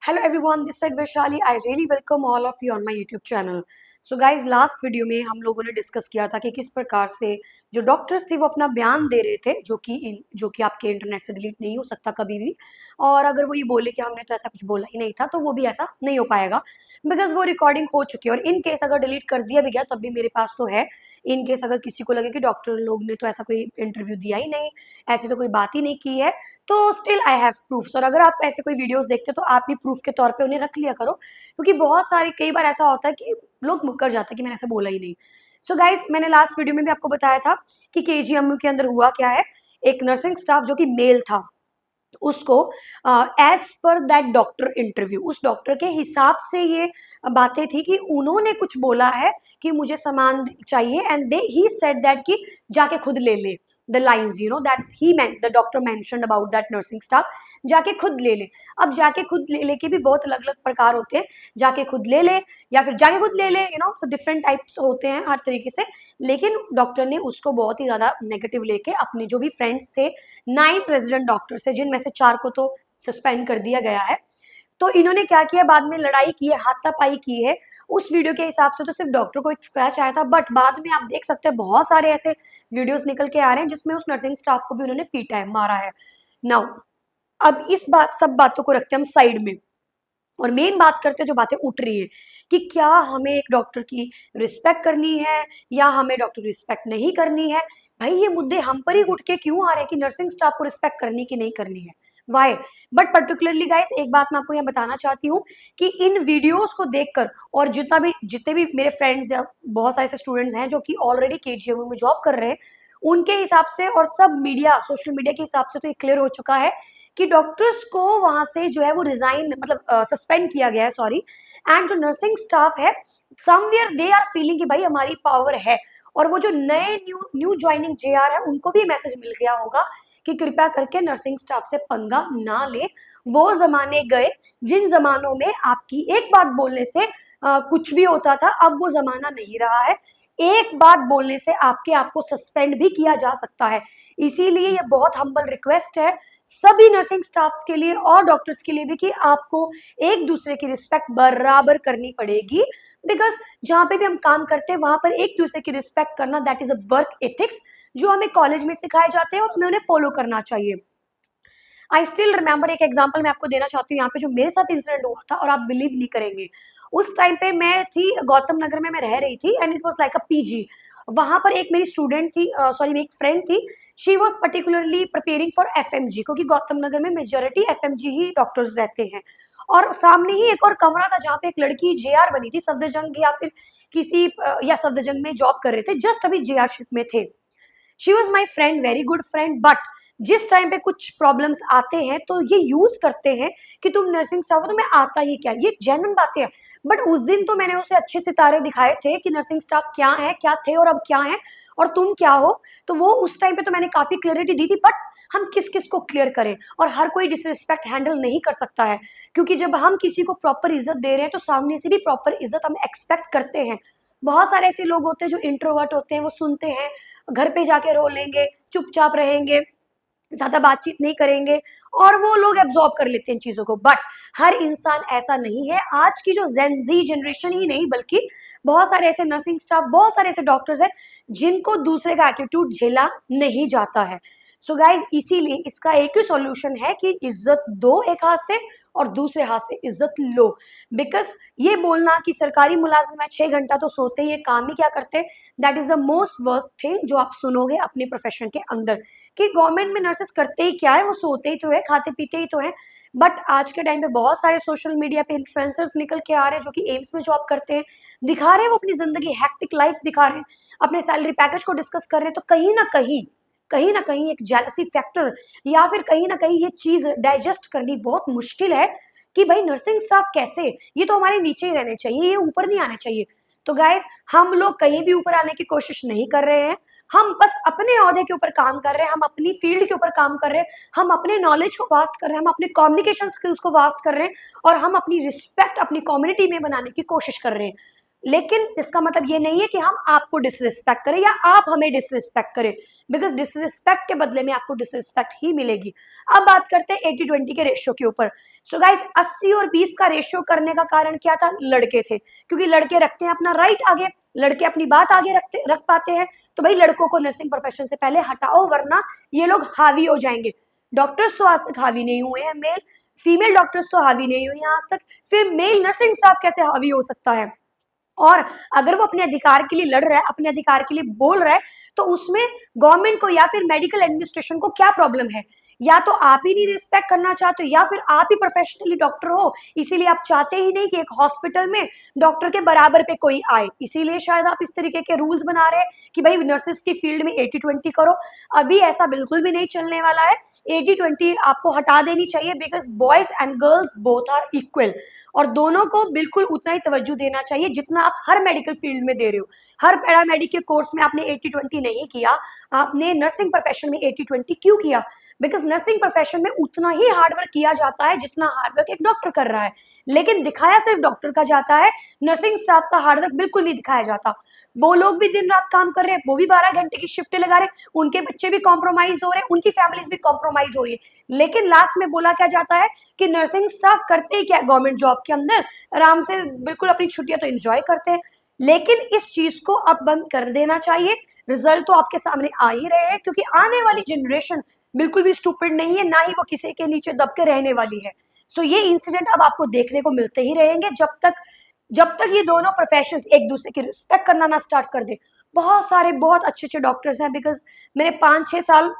Hello everyone, this side Vaishali. I really welcome all of you on my YouTube channel. So guys, last video में हम लोगों ने discuss किया था कि किस प्रकार से जो डॉक्टर्स थे वो अपना बयान दे रहे थे जो कि आपके इंटरनेट से डिलीट नहीं हो सकता कभी भी। और अगर वो ये बोले कि हमने तो ऐसा कुछ बोला ही नहीं था, तो वो भी ऐसा नहीं हो पाएगा बिकॉज वो रिकॉर्डिंग हो चुकी है। और इन केस अगर डिलीट कर दिया भी गया तब भी मेरे पास तो है। इन केस अगर किसी को लगे कि डॉक्टर लोग ने तो ऐसा कोई इंटरव्यू दिया ही नहीं, ऐसी तो कोई बात ही नहीं की है, तो स्टिल आई हैव प्रूफ्स। और अगर आप ऐसे कोई वीडियोस देखते हो तो आप भी प्रूफ के तौर पे उन्हें रख लिया करो, क्योंकि बहुत सारे कई बार ऐसा होता है कि लोग मुकर जाते हैं कि मैंने ऐसा बोला ही नहीं। सो गाइस, मैंने लास्ट वीडियो में भी आपको बताया था कि केजीएमयू के अंदर हुआ क्या है। एक नर्सिंग स्टाफ जो कि मेल था, उसको as per that doctor interview, उस डॉक्टर के हिसाब से ये बातें थी कि उन्होंने कुछ बोला है कि मुझे सामान चाहिए, and they he said that कि जाके खुद ले ले। The lines that he meant, the doctor mentioned about that nursing staff, जाके खुद ले ले। अब जाके खुद ले ले के भी बहुत अलग अलग प्रकार होते हैं। जाके खुद ले ले या फिर जाके खुद ले ले, तो डिफरेंट टाइप्स होते हैं हर तरीके से। लेकिन डॉक्टर ने उसको बहुत ही ज्यादा नेगेटिव लेके अपने जो भी फ्रेंड्स थे, 9 प्रेसिडेंट डॉक्टर्स थे जिनमें से 4 को तो सस्पेंड कर दिया गया है, तो इन्होंने क्या किया, बाद में लड़ाई की है, हाथापाई की है। उस वीडियो के हिसाब से तो सिर्फ डॉक्टर को एक स्क्रैच आया था, बट बाद में आप देख सकते हैं बहुत सारे ऐसे वीडियोस निकल के आ रहे हैं जिसमें उस नर्सिंग स्टाफ को भी उन्होंने पीटा है, मारा है। नाउ अब इस सब बातों को रखते हैं हम साइड में, और मेन बात करते हैं जो बातें उठ रही है कि क्या हमें एक डॉक्टर की रिस्पेक्ट करनी है या हमें डॉक्टर की रिस्पेक्ट नहीं करनी है। भाई ये मुद्दे हम पर ही उठ के क्यों आ रहे हैं कि नर्सिंग स्टाफ को रिस्पेक्ट करनी कि नहीं करनी है, वाई। बट पर्टिकुलरली गाइस, एक बात मैं आपको यहाँ बताना चाहती हूँ कि इन वीडियोस को देखकर, और जितने भी मेरे फ्रेंड्स या बहुत सारे ऐसे स्टूडेंट्स हैं जो कि ऑलरेडी केजीएमयू में जॉब कर रहे हैं, उनके हिसाब से और सब मीडिया, सोशल मीडिया के हिसाब से तो ये क्लियर हो चुका है कि डॉक्टर्स को वहां से जो है वो रिजाइन, मतलब सस्पेंड किया गया है, सॉरी। एंड जो नर्सिंग स्टाफ है, समवेयर दे आर फीलिंग कि भाई हमारी पावर है। और वो जो नए न्यू न्यू ज्वाइनिंग जेआर है, उनको भी मैसेज मिल गया होगा कि कृपया करके नर्सिंग स्टाफ से पंगा ना ले। वो जमाने गए जिन जमानों में आपकी एक बात बोलने से कुछ भी होता था, अब वो जमाना नहीं रहा है। एक बात बोलने से आपके आपको सस्पेंड भी किया जा सकता है। इसीलिए ये बहुत हम्बल रिक्वेस्ट है सभी नर्सिंग स्टाफ्स के लिए और डॉक्टर्स के लिए भी कि आपको एक दूसरे की रिस्पेक्ट बराबर करनी पड़ेगी, बिकॉज जहां पे भी हम काम करते हैं वहां पर एक दूसरे की रिस्पेक्ट करना, that is a work ethics जो हमें कॉलेज में सिखाए जाते हैं और हमें उन्हें फॉलो करना चाहिए। आई स्टिल रिमेंबर, एक एग्जाम्पल मैं आपको देना चाहती हूँ यहाँ पे जो मेरे साथ इंसिडेंट हुआ था, और आप बिलीव नहीं करेंगे। उस टाइम पे मैं थी गौतम नगर में, मैं रह रही थी, and it was like a PG. वहां पर एक मेरी स्टूडेंट थी, सॉरी मेरी एक फ्रेंड थी। She was particularly preparing for FMG, क्योंकि गौतम नगर में मेजोरिटी एफएमजी ही डॉक्टर्स रहते हैं। और सामने ही एक और कमरा था जहाँ पे एक लड़की जेआर बनी थी, सफदरजंग या फिर किसी या सफदरजंग में जॉब कर रहे थे, जस्ट अभी जेआरशिप में थे। She was my friend, very good friend, but जिस टाइम पे कुछ प्रॉब्लम्स आते हैं तो ये यूज करते हैं कि तुम नर्सिंग स्टाफ हो, तुम्हें आता ही क्या, ये जेन्युइन बातें हैं। बट उस दिन तो मैंने उसे अच्छे सितारे दिखाए थे कि नर्सिंग स्टाफ क्या है, क्या थे और अब क्या है, और तुम क्या हो। तो वो उस टाइम पे तो मैंने काफी क्लियरिटी दी थी, बट हम किस किस को क्लियर करें, और हर कोई डिसरिस्पेक्ट हैंडल नहीं कर सकता है। क्योंकि जब हम किसी को प्रॉपर इज्जत दे रहे हैं तो सामने से भी प्रॉपर इज्जत हम एक्सपेक्ट करते हैं। बहुत सारे ऐसे लोग होते हैं जो इंट्रोवर्ट होते हैं, वो सुनते हैं, घर पे जाके रो लेंगे, चुपचाप रहेंगे, ज्यादा बातचीत नहीं करेंगे, और वो लोग एब्जॉर्ब कर लेते हैं इन चीजों को। बट हर इंसान ऐसा नहीं है। आज की जो जेन जी जनरेशन ही नहीं, बल्कि बहुत सारे ऐसे नर्सिंग स्टाफ, बहुत सारे ऐसे डॉक्टर्स हैं जिनको दूसरे का एटीट्यूड झेला नहीं जाता है। सो गाइज, इसीलिए इसका एक ही सॉल्यूशन है कि इज्जत दो एक हाथ से और दूसरे हाथ से इज्जत लो। बिकॉज ये बोलना कि सरकारी मुलाजिम है 6 घंटा तो सोते ही, ये काम ही क्या करते, that is the most worst thing जो आप सुनोगे अपने प्रोफेशन के अंदर, कि गवर्नमेंट में नर्सेस करते ही क्या है, वो सोते ही तो है, खाते पीते ही तो है। बट आज के टाइम पे बहुत सारे सोशल मीडिया पे इन्फ्लुएंसर्स निकल के आ रहे हैं जो कि एम्स में जॉब करते हैं, दिखा रहे हैं वो अपनी जिंदगी, हैक्टिक लाइफ दिखा रहे हैं, अपने सैलरी पैकेज को डिस्कस कर रहे हैं। तो कहीं ना कहीं एक जेलसी फैक्टर, या फिर कहीं ना कहीं ये चीज डाइजेस्ट करनी बहुत मुश्किल है कि भाई नर्सिंग स्टाफ कैसे, ये तो हमारे नीचे ही रहने चाहिए, ये ऊपर नहीं आने चाहिए। तो गाइस, हम लोग कहीं भी ऊपर आने की कोशिश नहीं कर रहे हैं। हम बस अपने ओहदे के ऊपर काम कर रहे हैं, हम अपनी फील्ड के ऊपर काम कर रहे हैं, हम अपने नॉलेज को वास्ट कर रहे हैं, हम अपने कम्युनिकेशन स्किल्स को वास्ट कर रहे हैं, और हम अपनी रिस्पेक्ट अपनी कम्युनिटी में बनाने की कोशिश कर रहे हैं। लेकिन इसका मतलब ये नहीं है कि हम आपको डिसरिस्पेक्ट करें या आप हमें डिसरिस्पेक्ट करें, बिकॉज डिसरिस्पेक्ट के बदले में आपको डिसरिस्पेक्ट ही मिलेगी। अब बात करते हैं 80-20 के रेशियो के ऊपर। सो गाइज 80 और 20 का रेशियो करने का कारण क्या था? लड़के थे, क्योंकि लड़के रखते हैं अपना राइट आगे, लड़के अपनी बात आगे रख पाते हैं। तो भाई लड़कों को नर्सिंग प्रोफेशन से पहले हटाओ, वरना ये लोग हावी हो जाएंगे। डॉक्टर्स तो आज तक हावी नहीं हुए हैं, मेल फीमेल डॉक्टर्स तो हावी नहीं हुए हैं आज तक, फिर मेल नर्सिंग स्टाफ कैसे हावी हो सकता है? और अगर वो अपने अधिकार के लिए लड़ रहा है, अपने अधिकार के लिए बोल रहा है, तो उसमें गवर्नमेंट को या फिर मेडिकल एडमिनिस्ट्रेशन को क्या प्रॉब्लम है? या तो आप ही नहीं रिस्पेक्ट करना चाहते हो, या फिर आप ही प्रोफेशनली डॉक्टर हो, इसीलिए आप चाहते ही नहीं कि एक हॉस्पिटल में डॉक्टर के बराबर पे कोई आए, इसीलिए शायद आप इस तरीके के रूल्स बना रहे हैं कि भाई नर्सेस की फील्ड में 80-20 करो। अभी ऐसा बिल्कुल भी नहीं चलने वाला है। 80-20 आपको हटा देनी चाहिए, because boys and girls both are equal, और दोनों को बिल्कुल उतना ही तवज्जो देना चाहिए जितना आप हर मेडिकल फील्ड में दे रहे हो। हर पैरामेडिकल कोर्स में आपने 80-20 नहीं किया, आपने नर्सिंग प्रोफेशन में 80-20 क्यों किया? बिकॉज नर्सिंग प्रोफेशन में उतना ही हार्डवर्क किया जाता है जितना हार्डवर्क एक डॉक्टर कर रहा है, लेकिन दिखाया सिर्फ डॉक्टर का जाता है, नर्सिंग स्टाफ का हार्डवर्क बिल्कुल नहीं दिखाया जाता। वो लोग भी दिन रात काम कर रहे हैं, वो भी 12 घंटे की शिफ्टें लगा रहे हैं, उनके बच्चे भी कॉम्प्रोमाइज हो रहे हैं, उनकी फैमिलीज भी कॉम्प्रोमाइज हो रही है, लेकिन लास्ट में बोला क्या जाता है कि नर्सिंग स्टाफ करते ही क्या गवर्नमेंट जॉब के अंदर आराम से बिल्कुल अपनी छुट्टियां तो एंजॉय करते हैं। लेकिन इस चीज को अब बंद कर देना चाहिए। रिजल्ट तो आपके सामने आ ही रहे हैं, क्योंकि आने वाली जनरेशन बिल्कुल भी स्टूपिड नहीं है, ना ही वो किसी के नीचे दब के रहने वाली है। सो ये इंसिडेंट अब आपको देखने को मिलते ही रहेंगे, जब तक ये दोनों प्रोफेशंस एक दूसरे की रिस्पेक्ट करना ना स्टार्ट कर दे। बहुत सारे बहुत अच्छे अच्छे डॉक्टर्स हैं, बिकॉज मैंने 5-6 साल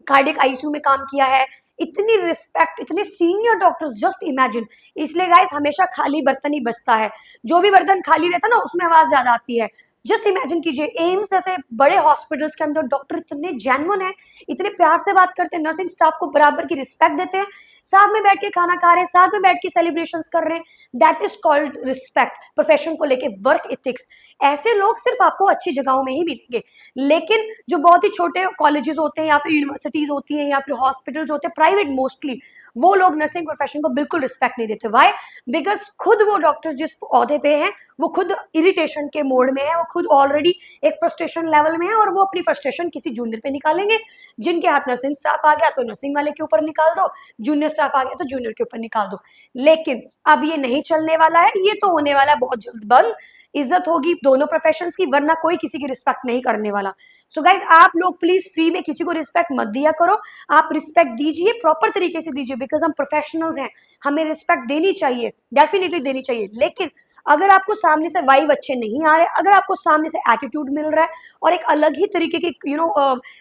कार्डियक आईसीयू में काम किया है, इतनी रिस्पेक्ट, इतने सीनियर डॉक्टर्स, जस्ट इमेजिन। इसलिए गाइस हमेशा खाली बर्तन ही बचता है, जो भी बर्तन खाली रहता है ना उसमें आवाज ज्यादा आती है। जस्ट इमेजिन कीजिए, एम्स जैसे बड़े हॉस्पिटल्स के अंदर डॉक्टर इतने जेन्युइन है, इतने प्यार से बात करते हैं, नर्सिंग स्टाफ को बराबर की रिस्पेक्ट देते हैं, साथ में बैठ के खाना खा रहे हैं, साथ में बैठ के सेलिब्रेशंस कर रहे हैं। That is called respect, profession को लेके वर्क एथिक्स। ऐसे लोग सिर्फ आपको अच्छी जगहों में ही मिलेंगे, लेकिन जो बहुत ही छोटे कॉलेजेस होते हैं या फिर यूनिवर्सिटीज होती हैं या फिर हॉस्पिटल्स होते हैं प्राइवेट मोस्टली, वो लोग नर्सिंग प्रोफेशन को बिल्कुल रिस्पेक्ट नहीं देते। वाई? बिकॉज खुद वो डॉक्टर्स जिस ओहदे पे हैं वो खुद इरिटेशन के मोड में है, वो खुद ऑलरेडी एक फ्रस्ट्रेशन लेवल में है, और वो अपनी फ्रस्ट्रेशन किसी जूनियर पे निकालेंगे। जिनके हाथ नर्सिंग स्टाफ आ गया तो नर्सिंग वाले के ऊपर निकाल दो, जूनियर स्टाफ आ गया तो जूनियर के ऊपर निकाल दो। लेकिन अब ये नहीं चलने वाला है, ये तो होने वाला है बहुत जल्द बंद। इज्जत होगी दोनों प्रोफेशंस की, वरना कोई किसी की रिस्पेक्ट नहीं करने वाला। सो गाइज आप लोग प्लीज फ्री में किसी को रिस्पेक्ट मत दिया करो, आप रिस्पेक्ट दीजिए, प्रॉपर तरीके से दीजिए, बिकॉज हम प्रोफेशनल्स हैं, हमें रिस्पेक्ट देनी चाहिए, डेफिनेटली देनी चाहिए। लेकिन अगर आपको सामने से वाइब अच्छे नहीं आ रहे, अगर आपको सामने से एटीट्यूड मिल रहा है और एक अलग ही तरीके के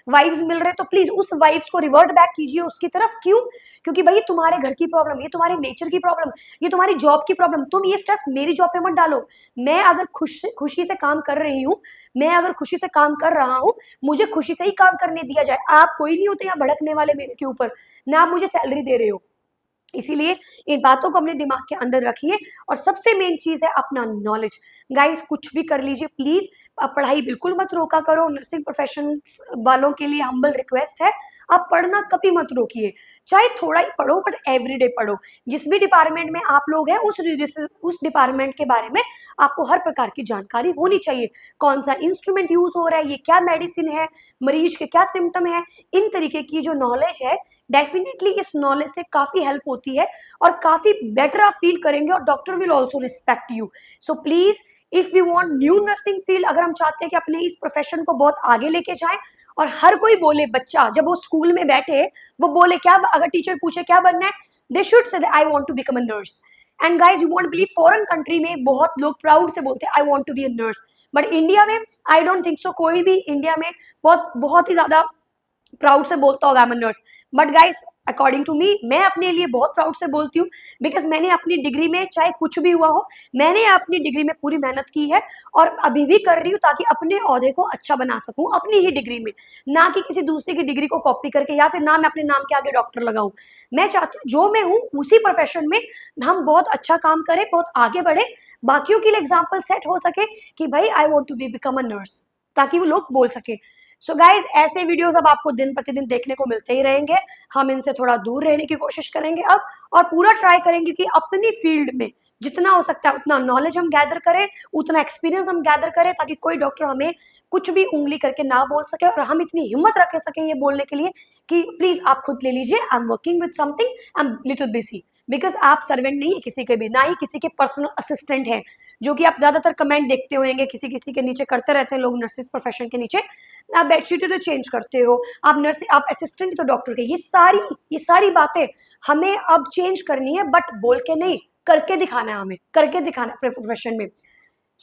वाइब्स मिल रहे हैं, तो प्लीज उस वाइब्स को रिवर्ट बैक कीजिए उसकी तरफ। क्यों? क्योंकि भाई तुम्हारे घर की प्रॉब्लम, ये तुम्हारे नेचर की प्रॉब्लम, ये तुम्हारी जॉब की प्रॉब्लम, तुम ये स्ट्रेस मेरी जॉब पे मत डालो। मैं अगर खुशी से काम कर रही हूँ, मैं अगर खुशी से काम कर रहा हूँ, मुझे खुशी से ही काम करने दिया जाए। आप कोई नहीं होते यहाँ भड़कने वाले मेरे के ऊपर, ना आप मुझे सैलरी दे रहे हो। इसीलिए इन बातों को अपने दिमाग के अंदर रखिए। और सबसे मेन चीज है अपना नॉलेज। गाइस कुछ भी कर लीजिए, प्लीज पढ़ाई बिल्कुल मत रोका करो। नर्सिंग प्रोफेशन वालों के लिए हम्बल रिक्वेस्ट है, आप पढ़ना कभी मत रोकिए, चाहे थोड़ा ही पढ़ो बट एवरीडे पढ़ो। जिस भी डिपार्टमेंट में आप लोग हैं उस डिपार्टमेंट के बारे में आपको हर प्रकार की जानकारी होनी चाहिए। कौन सा इंस्ट्रूमेंट यूज हो रहा है, ये क्या मेडिसिन है, मरीज के क्या सिम्टम है, इन तरीके की जो नॉलेज है, डेफिनेटली इस नॉलेज से काफी हेल्प होती है और काफी बेटर आप फील करेंगे, और doctor will also respect you. So please if we want new nursing field, अगर हम चाहते हैं कि अपने इस प्रोफेशन को बहुत आगे लेके जाएं, और हर कोई बोले, बच्चा जब वो स्कूल में बैठे वो बोले क्या, अगर टीचर पूछे क्या बनना है, they should say I want to become a nurse. And guys you won't believe, foreign country में बहुत लोग प्राउड से बोलते हैं I want to be a nurse, but India में आई डोंट थिंक सो कोई भी इंडिया में बहुत बहुत ही ज्यादा प्राउड से बोलता होगा I am nurse. But guys according to me, मैं अपने लिए बहुत प्राउड से बोलती हूँ, बिकॉज मैंने अपनी डिग्री में चाहे कुछ भी हुआ हो, मैंने अपनी डिग्री में पूरी मेहनत की है, और अभी भी कर रही हूँ, ताकि अपने ओहदे को अच्छा बना सकूं अपनी ही डिग्री में, ना कि किसी दूसरे की डिग्री को कॉपी करके, या फिर ना मैं अपने नाम के आगे डॉक्टर लगाऊं। मैं चाहती हूँ जो मैं हूँ उसी प्रोफेशन में हम बहुत अच्छा काम करें, बहुत आगे बढ़े, बाकियों के लिए एग्जाम्पल सेट हो सके कि भाई I want to be become a nurse, ताकि वो लोग बोल सके। सो गाइज ऐसे वीडियोस अब आपको दिन प्रतिदिन देखने को मिलते ही रहेंगे। हम इनसे थोड़ा दूर रहने की कोशिश करेंगे अब, और पूरा ट्राई करेंगे कि अपनी फील्ड में जितना हो सकता है उतना नॉलेज हम गैदर करें, उतना एक्सपीरियंस हम गैदर करें, ताकि कोई डॉक्टर हमें कुछ भी उंगली करके ना बोल सके, और हम इतनी हिम्मत रख सकें ये बोलने के लिए कि प्लीज आप खुद ले लीजिए, I am working with something, I am little busy. Because आप सर्वेंट नहीं है किसी के भी, ना ही किसी के पर्सनल असिस्टेंट है, जो कि आप ज्यादातर कमेंट देखते होंगे किसी किसी के नीचे करते रहते हैं लोग नर्सिस प्रोफेशन के नीचे, आप बेडशीट तो चेंज करते हो, आप नर्स, आप असिस्टेंट तो डॉक्टर के, ये सारी बातें हमें अब चेंज करनी है, बट बोल के नहीं, करके दिखाना है, हमें करके दिखाना है प्रोफेशन में।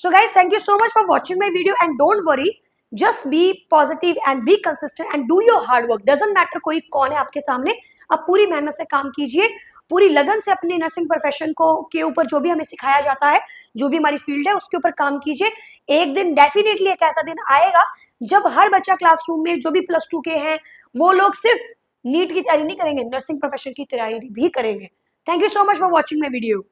So guys, thank you so much for watching my video, and don't worry, just be positive and be consistent and do your hard work. Doesn't matter कोई कौन है आपके सामने, आप पूरी मेहनत से काम कीजिए, पूरी लगन से अपने नर्सिंग प्रोफेशन को के ऊपर जो भी हमें सिखाया जाता है, जो भी हमारी फील्ड है उसके ऊपर काम कीजिए। एक दिन डेफिनेटली एक ऐसा दिन आएगा जब हर बच्चा क्लासरूम में जो भी +2 के हैं वो लोग सिर्फ नीट की तैयारी नहीं करेंगे, नर्सिंग प्रोफेशन की तैयारी भी करेंगे। Thank you so much for watching my video.